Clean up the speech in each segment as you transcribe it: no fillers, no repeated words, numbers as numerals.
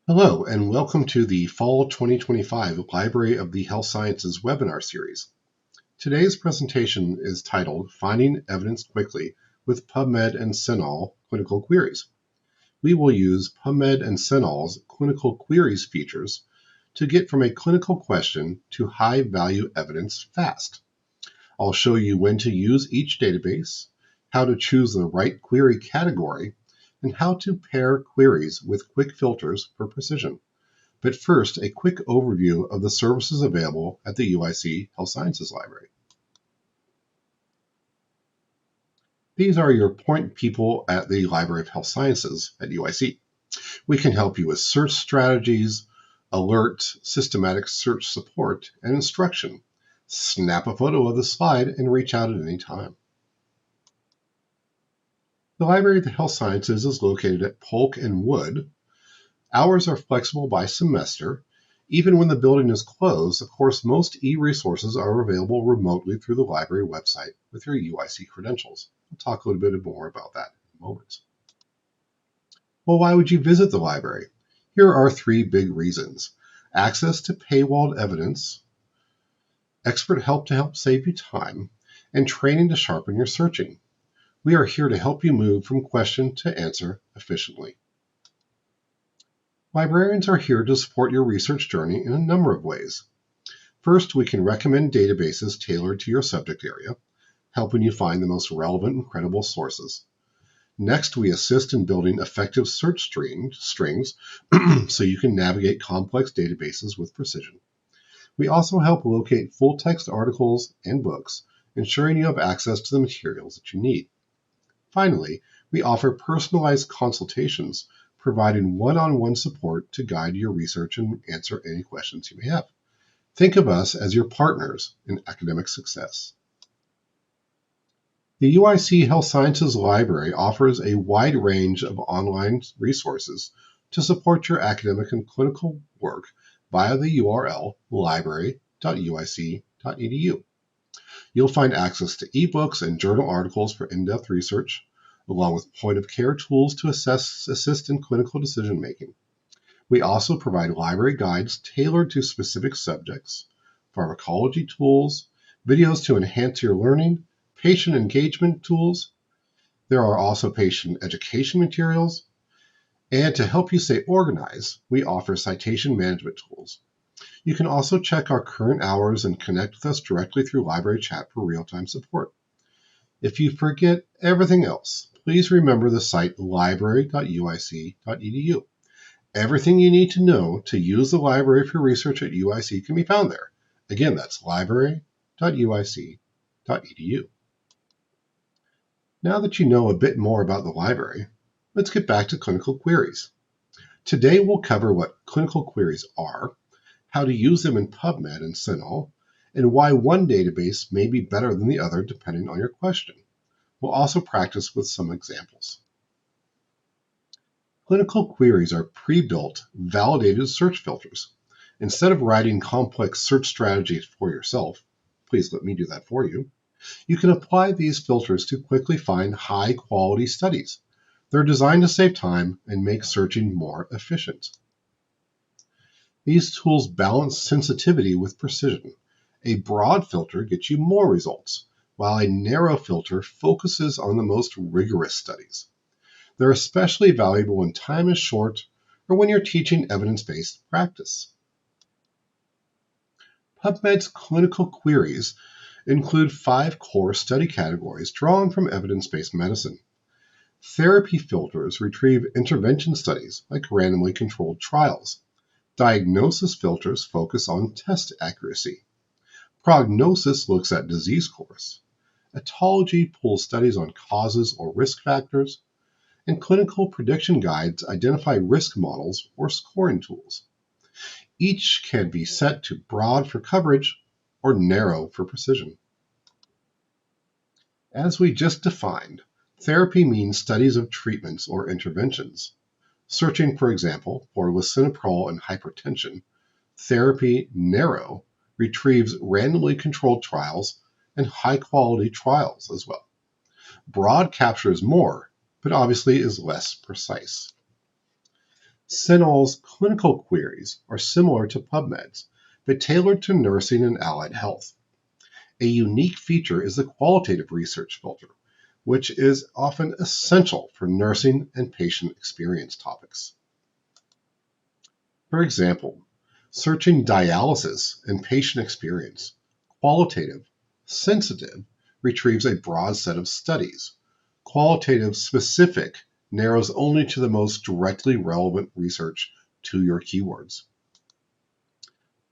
Hello, and welcome to the Fall 2025 Library of the Health Sciences webinar series. Today's presentation is titled Finding Evidence Quickly with PubMed and CINAHL Clinical Queries. We will use PubMed and CINAHL's Clinical Queries features to get from a clinical question to high-value evidence fast. I'll show you when to use each database, how to choose the right query category, and how to pair queries with quick filters for precision. But first, a quick overview of the services available at the UIC Health Sciences Library. These are your point people at the Library of Health Sciences at UIC. We can help you with search strategies, alert, systematic search support, and instruction. Snap a photo of the slide and reach out at any time. The Library of the Health Sciences is located at Polk and Wood. Hours are flexible by semester. Even when the building is closed, of course, most e-resources are available remotely through the library website with your UIC credentials. We'll talk a little bit more about that in a moment. Well, why would you visit the library? Here are three big reasons. Access to paywalled evidence, expert help to help save you time, and training to sharpen your searching. We are here to help you move from question to answer efficiently. Librarians are here to support your research journey in a number of ways. First, we can recommend databases tailored to your subject area, helping you find the most relevant and credible sources. Next, we assist in building effective search strings so you can navigate complex databases with precision. We also help locate full-text articles and books, ensuring you have access to the materials that you need. Finally, we offer personalized consultations, providing one-on-one support to guide your research and answer any questions you may have. Think of us as your partners in academic success. The UIC Health Sciences Library offers a wide range of online resources to support your academic and clinical work via the URL library.uic.edu. You'll find access to ebooks and journal articles for in-depth research, along with point-of-care tools to assist in clinical decision-making. We also provide library guides tailored to specific subjects, pharmacology tools, videos to enhance your learning, patient engagement tools. There are also patient education materials, and to help you stay organized, we offer citation management tools. You can also check our current hours and connect with us directly through library chat for real-time support. If you forget everything else, please remember the site library.uic.edu. Everything you need to know to use the library for research at UIC can be found there. Again, that's library.uic.edu. Now that you know a bit more about the library, let's get back to clinical queries. Today we'll cover what clinical queries are, how to use them in PubMed and CINAHL, and why one database may be better than the other depending on your question. We'll also practice with some examples. Clinical queries are pre-built, validated search filters. Instead of writing complex search strategies for yourself, please let me do that for you, you can apply these filters to quickly find high-quality studies. They're designed to save time and make searching more efficient. These tools balance sensitivity with precision. A broad filter gets you more results, while a narrow filter focuses on the most rigorous studies. They're especially valuable when time is short or when you're teaching evidence-based practice. PubMed's clinical queries include 5 core study categories drawn from evidence-based medicine. Therapy filters retrieve intervention studies like randomly controlled trials. Diagnosis filters focus on test accuracy. Prognosis looks at disease course. Etology pulls studies on causes or risk factors. And clinical prediction guides identify risk models or scoring tools. Each can be set to broad for coverage or narrow for precision. As we just defined, therapy means studies of treatments or interventions. Searching, for example, for lisinopril and hypertension, therapy narrow retrieves randomly controlled trials and high-quality trials as well. Broad captures more, but obviously is less precise. CINAHL's clinical queries are similar to PubMed's, but tailored to nursing and allied health. A unique feature is the qualitative research filter, which is often essential for nursing and patient experience topics. For example, searching dialysis and patient experience, qualitative, sensitive retrieves a broad set of studies. Qualitative specific narrows only to the most directly relevant research to your keywords.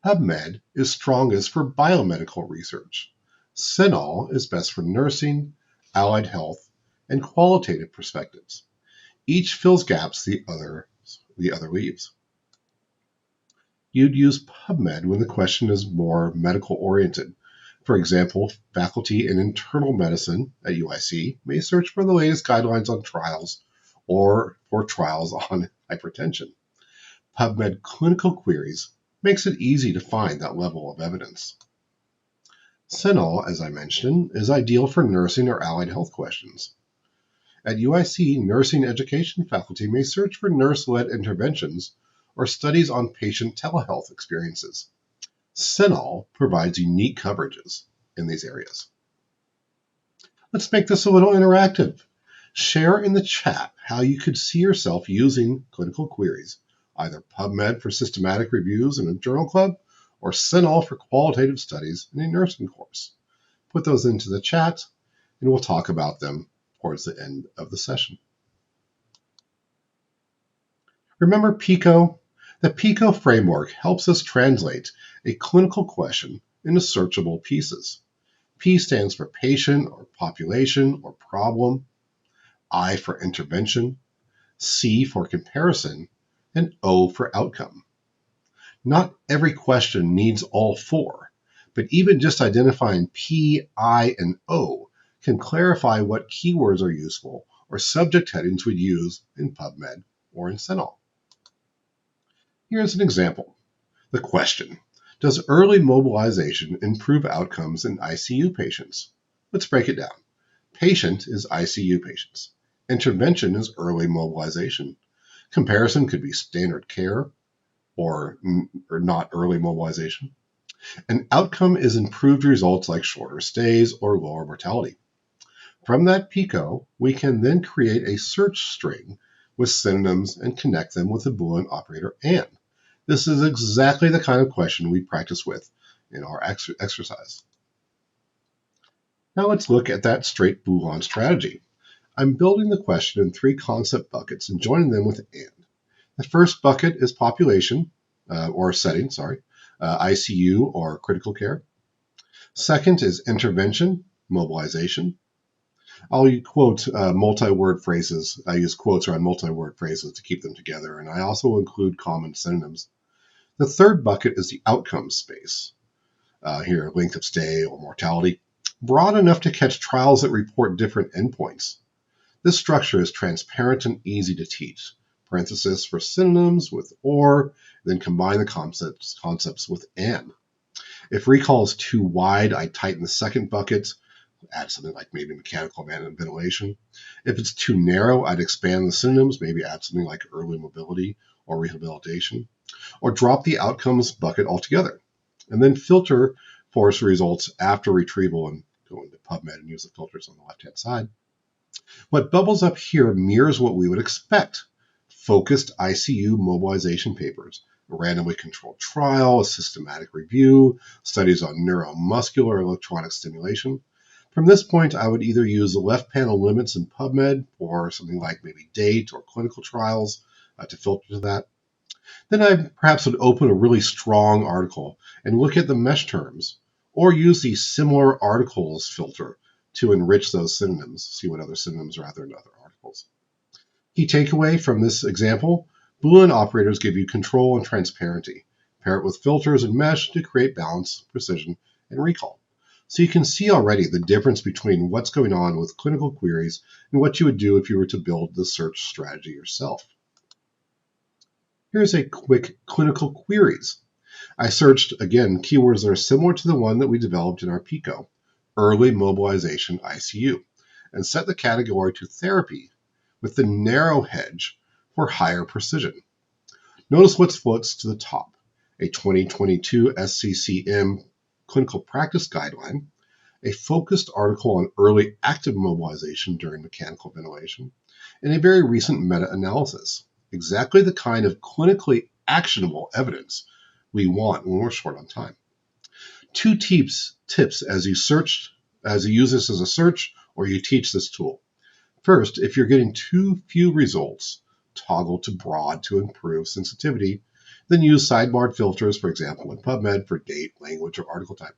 PubMed is strongest for biomedical research. CINAHL is best for nursing, allied health, and qualitative perspectives. Each fills gaps the other leaves. You'd use PubMed when the question is more medical oriented. For example, faculty in internal medicine at UIC may search for the latest guidelines on trials or for trials on hypertension. PubMed clinical queries makes it easy to find that level of evidence. CINAHL, as I mentioned, is ideal for nursing or allied health questions. At UIC, nursing education faculty may search for nurse-led interventions or studies on patient telehealth experiences. CINAHL provides unique coverages in these areas. Let's make this a little interactive. Share in the chat how you could see yourself using clinical queries, either PubMed for systematic reviews in a journal club or CINAHL for qualitative studies in a nursing course. Put those into the chat and we'll talk about them towards the end of the session. Remember PICO? The PICO framework helps us translate a clinical question into searchable pieces. P stands for patient or population or problem, I for intervention, C for comparison, and O for outcome. Not every question needs all four, but even just identifying P, I, and O can clarify what keywords are useful or subject headings we'd use in PubMed or in CINAHL. Here's an example. The question, does early mobilization improve outcomes in ICU patients? Let's break it down. Patient is ICU patients. Intervention is early mobilization. Comparison could be standard care or not early mobilization. An outcome is improved results like shorter stays or lower mortality. From that PICO, we can then create a search string with synonyms and connect them with the Boolean operator AND. This is exactly the kind of question we practice with in our exercise. Now let's look at that straight Boolean strategy. I'm building the question in three concept buckets and joining them with AND. The first bucket is population, or setting, ICU or critical care. Second is intervention, mobilization. I'll quote multi-word phrases. I use quotes around multi-word phrases to keep them together, and I also include common synonyms. The third bucket is the outcome space. Here, length of stay or mortality, broad enough to catch trials that report different endpoints. This structure is transparent and easy to teach. Parenthesis for synonyms with or, then combine the concepts with and. If recall is too wide, I tighten the second bucket, add something like maybe mechanical ventilation. If it's too narrow, I'd expand the synonyms, maybe add something like early mobility or rehabilitation, or drop the outcomes bucket altogether, and then filter for results after retrieval and go into PubMed and use the filters on the left-hand side. What bubbles up here mirrors what we would expect. Focused ICU mobilization papers, a randomly controlled trial, a systematic review, studies on neuromuscular electronic stimulation. From this point, I would either use the left panel limits in PubMed or something like maybe date or clinical trials to filter to that. Then I perhaps would open a really strong article and look at the mesh terms, or use the similar articles filter to enrich those synonyms, see what other synonyms are out there in other articles. Key takeaway from this example, Boolean operators give you control and transparency. Pair it with filters and mesh to create balance, precision, and recall. So you can see already the difference between what's going on with clinical queries and what you would do if you were to build the search strategy yourself. Here's a quick clinical queries. I searched, again, keywords that are similar to the one that we developed in our PICO, early mobilization ICU, and set the category to therapy with the narrow hedge for higher precision. Notice what floats to the top: a 2022 SCCM clinical practice guideline, a focused article on early active mobilization during mechanical ventilation, and a very recent meta-analysis. Exactly the kind of clinically actionable evidence we want when we're short on time. Two tips as you use this as a search or you teach this tool. First, if you're getting too few results, toggle to broad to improve sensitivity, then use sidebar filters, for example, in PubMed for date, language, or article type.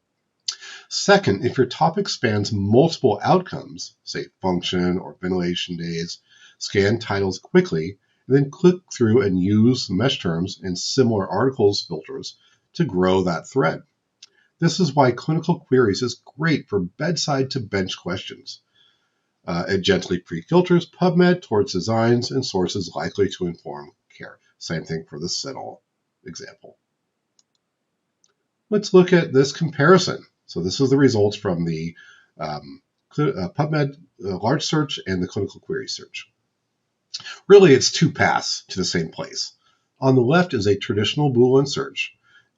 Second, if your topic spans multiple outcomes, say function or ventilation days, scan titles quickly, and then click through and use mesh terms and similar articles filters to grow that thread. This is why clinical queries is great for bedside to bench questions. It gently pre-filters PubMed towards designs and sources likely to inform care. Same thing for the CINAHL example. Let's look at this comparison. So this is the results from the PubMed large search and the clinical query search. Really, it's two paths to the same place. On the left is a traditional Boolean search,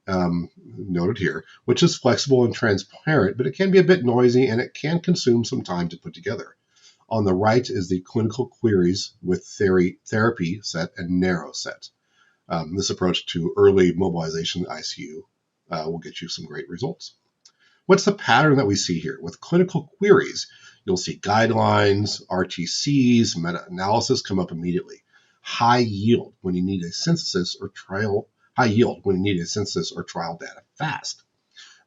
noted here, which is flexible and transparent, but it can be a bit noisy and it can consume some time to put together. On the right is the clinical queries with therapy set and narrow set. This approach to early mobilization in the ICU will get you some great results. What's the pattern that we see here? With clinical queries, you'll see guidelines, RTCs, meta-analysis come up immediately. High yield when you need a synthesis or trial data fast.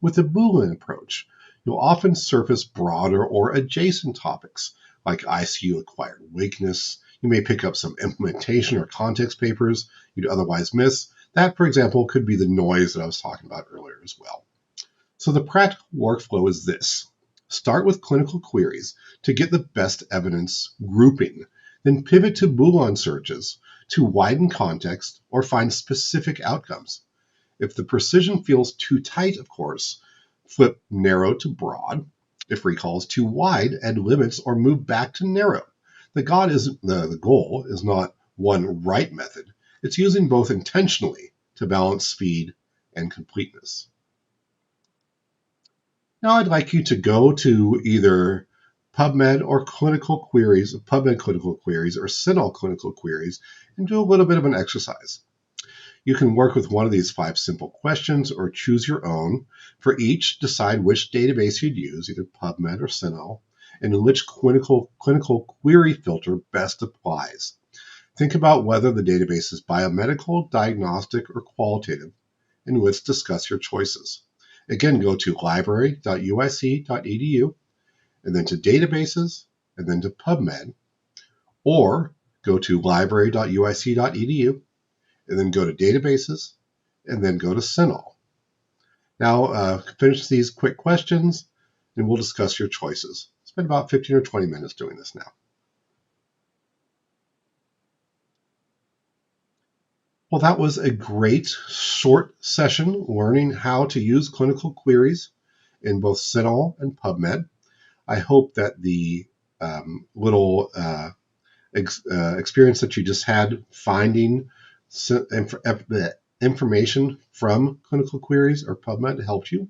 With the Boolean approach, you'll often surface broader or adjacent topics like ICU acquired weakness. You may pick up some implementation or context papers you'd otherwise miss. That, for example, could be the noise that I was talking about earlier as well. So the practical workflow is this. Start with clinical queries to get the best evidence grouping, then pivot to Boolean searches to widen context or find specific outcomes. If the precision feels too tight, of course, flip narrow to broad. If recall is too wide, add limits or move back to narrow. The goal is not one right method. It's using both intentionally to balance speed and completeness. Now I'd like you to go to either PubMed clinical queries or CINAHL clinical queries and do a little bit of an exercise. You can work with one of these 5 simple questions or choose your own. For each, decide which database you'd use, either PubMed or CINAHL, and in which clinical query filter best applies. Think about whether the database is biomedical, diagnostic, or qualitative, and let's discuss your choices. Again, go to library.uic.edu, and then to databases, and then to PubMed, or go to library.uic.edu, and then go to databases, and then go to CINAHL. Now, finish these quick questions, and we'll discuss your choices. Spend about 15 or 20 minutes doing this now. Well, that was a great short session learning how to use clinical queries in both CINAHL and PubMed. I hope that the little experience that you just had finding information from clinical queries or PubMed helped you.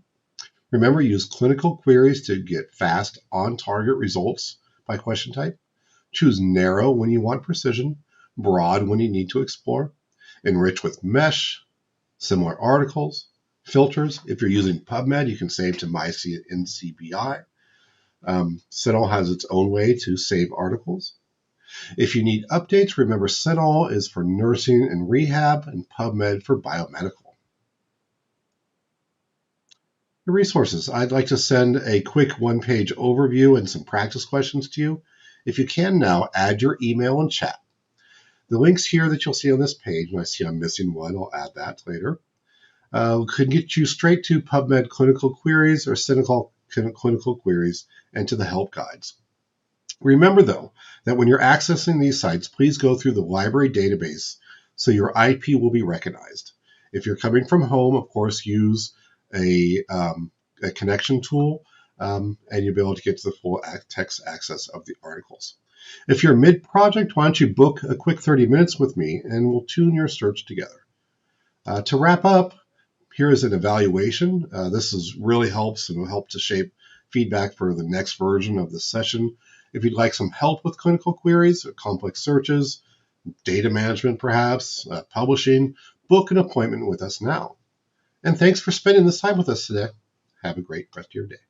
Remember, use clinical queries to get fast, on-target results by question type. Choose narrow when you want precision, broad when you need to explore. Enrich with mesh, similar articles, filters. If you're using PubMed, you can save to MyNCBI. CINAHL has its own way to save articles. If you need updates, remember CINAHL is for nursing and rehab and PubMed for biomedical. The resources. I'd like to send a quick one-page overview and some practice questions to you. If you can now, add your email and chat. The links here that you'll see on this page, and I see I'm missing one, I'll add that later, could get you straight to PubMed clinical queries or CINAHL clinical queries and to the help guides. Remember, though, that when you're accessing these sites, please go through the library database so your IP will be recognized. If you're coming from home, of course, use a connection tool, and you'll be able to get to the full text access of the articles. If you're mid-project, why don't you book a quick 30 minutes with me, and we'll tune your search together. To wrap up, here is an evaluation. This really helps and will help to shape feedback for the next version of the session. If you'd like some help with clinical queries, complex searches, data management perhaps, publishing, book an appointment with us now. And thanks for spending this time with us today. Have a great rest of your day.